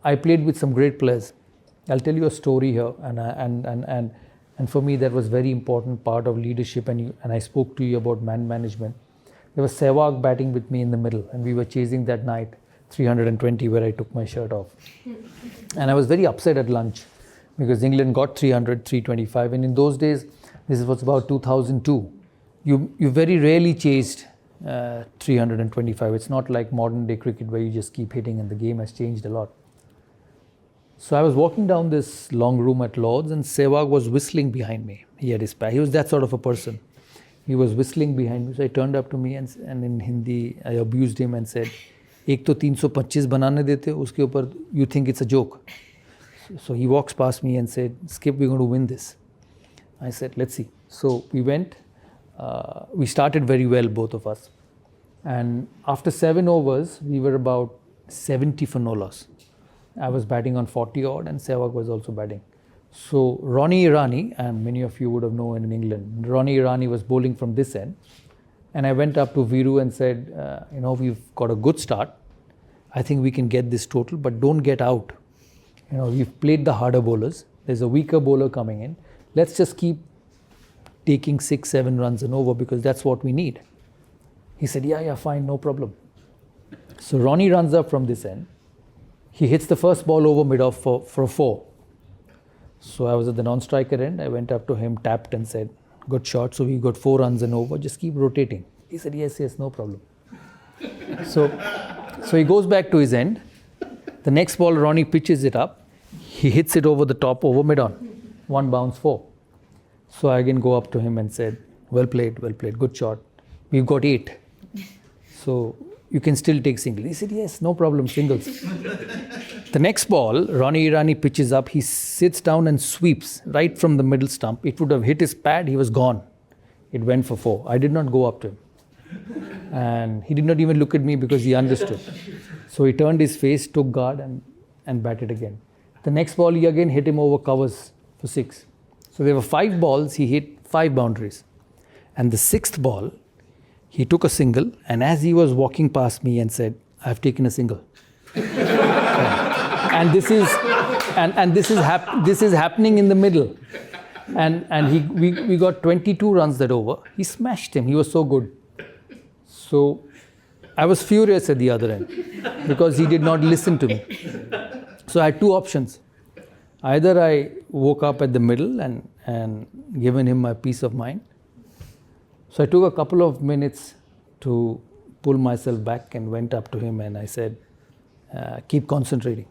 I played with some great players. I'll tell you a story here, and for me that was very important part of leadership. And I spoke to you about man management. There was Sehwag batting with me in the middle, and we were chasing that night 320 where I took my shirt off. And I was very upset at lunch because England got 300, 325, and in those days, this was about 2002. You very rarely chased 325. It's not like modern day cricket where you just keep hitting, and the game has changed a lot. So I was walking down this long room at Lord's, and Sehwag was whistling behind me. He had his pack. He was that sort of a person. He was whistling behind me. So I turned up to me and in Hindi I abused him and said, "Ek to 325 banane dete, uske upar you think it's a joke." So he walks past me and said, "Skip, we're going to win this." I said, "Let's see." So we went. We started very well, both of us. And after 7 overs, we were about 70 for no loss. I was batting on 40 odd, and Sehwag was also batting. So Ronnie Irani, and many of you would have known in England, Ronnie Irani was bowling from this end. And I went up to Viru and said, we've got a good start. I think we can get this total, but don't get out. We've played the harder bowlers. There's a weaker bowler coming in. Let's just keep taking 6-7 runs and over, because that's what we need. He said, yeah, fine, no problem. So Ronnie runs up from this end. He hits the first ball over mid-off for a 4. So I was at the non-striker end. I went up to him, tapped and said, "Good shot. So we got 4 runs and over. Just keep rotating." He said, yes, no problem. So he goes back to his end. The next ball, Ronnie pitches it up. He hits it over the top, over mid-on. 1 bounce, 4. So I again go up to him and said, well played, good shot. We've got 8. So you can still take single. He said, yes, no problem, singles. The next ball, Ronnie Irani pitches up. He sits down and sweeps right from the middle stump. It would have hit his pad. He was gone. It went for 4. I did not go up to him. And he did not even look at me because he understood. So he turned his face, took guard and batted again. The next ball, he again hit him over covers for 6. So there were 5 balls. He hit 5 boundaries. And the 6th ball, he took a single, and as he was walking past me and said, "I've taken a single." And this is happening in the middle. And we got 22 runs that over. He smashed him. He was so good. So I was furious at the other end because he did not listen to me. So I had 2 options. Either I woke up at the middle and given him my peace of mind. So I took a couple of minutes to pull myself back and went up to him and I said, keep concentrating.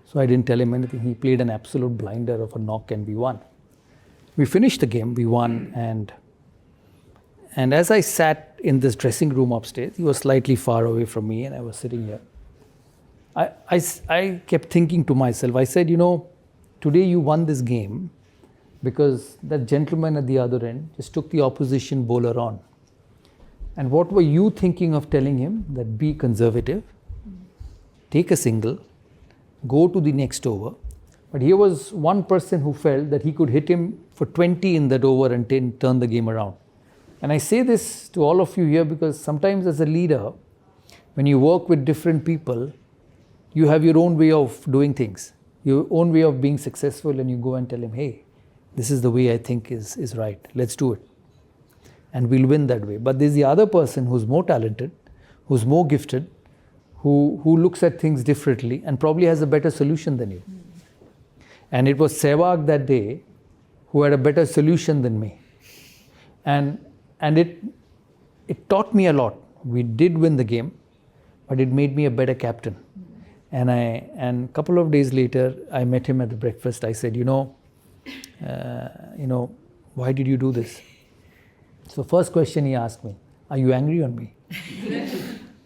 So I didn't tell him anything. He played an absolute blinder of a knock and we won. We finished the game, we won, and as I sat in this dressing room upstairs, he was slightly far away from me and I was sitting here. I kept thinking to myself, I said, today you won this game because that gentleman at the other end just took the opposition bowler on. And what were you thinking of telling him? That be conservative, take a single, go to the next over. But here was one person who felt that he could hit him for 20 in that over and turn the game around. And I say this to all of you here because sometimes as a leader, when you work with different people, you have your own way of doing things, your own way of being successful, and you go and tell him, hey, this is the way I think is right. Let's do it. And we'll win that way. But there's the other person who's more talented, who's more gifted, who looks at things differently and probably has a better solution than you. And it was Sehwag that day who had a better solution than me. And it taught me a lot. We did win the game, but it made me a better captain. And a couple of days later, I met him at the breakfast. I said, why did you do this? So first question he asked me, are you angry on me?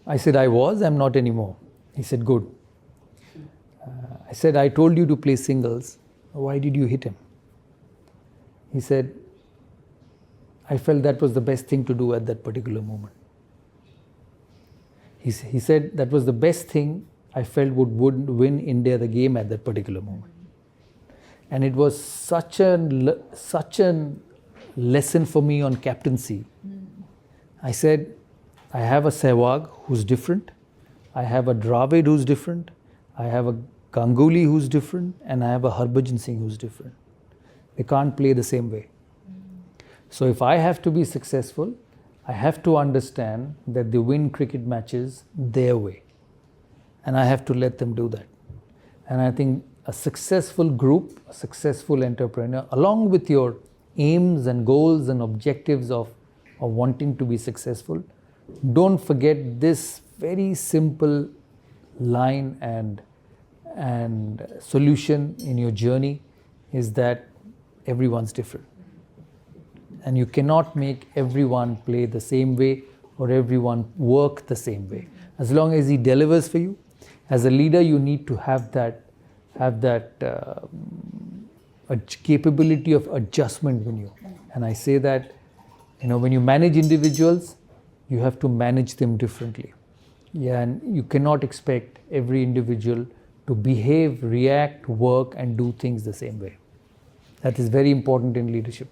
I said, I was, I'm not anymore. He said, good. I said, I told you to play singles. Why did you hit him? He said, I felt that was the best thing to do at that particular moment. He said that was the best thing I felt would win India the game at that particular moment. And it was such a lesson for me on captaincy. I said, I have a Sehwag who's different. I have a Dravid who's different. I have a Ganguly who's different and I have a Harbhajan Singh who's different. They can't play the same way. So if I have to be successful, I have to understand that they win cricket matches their way. And I have to let them do that. And I think a successful group, a successful entrepreneur, along with your aims and goals and objectives of wanting to be successful, don't forget this very simple line and solution in your journey is that everyone's different. And you cannot make everyone play the same way or everyone work the same way. As long as he delivers for you, as a leader, you need to have that a capability of adjustment in you. And I say that, when you manage individuals, you have to manage them differently. Yeah, and you cannot expect every individual to behave, react, work, and do things the same way. That is very important in leadership.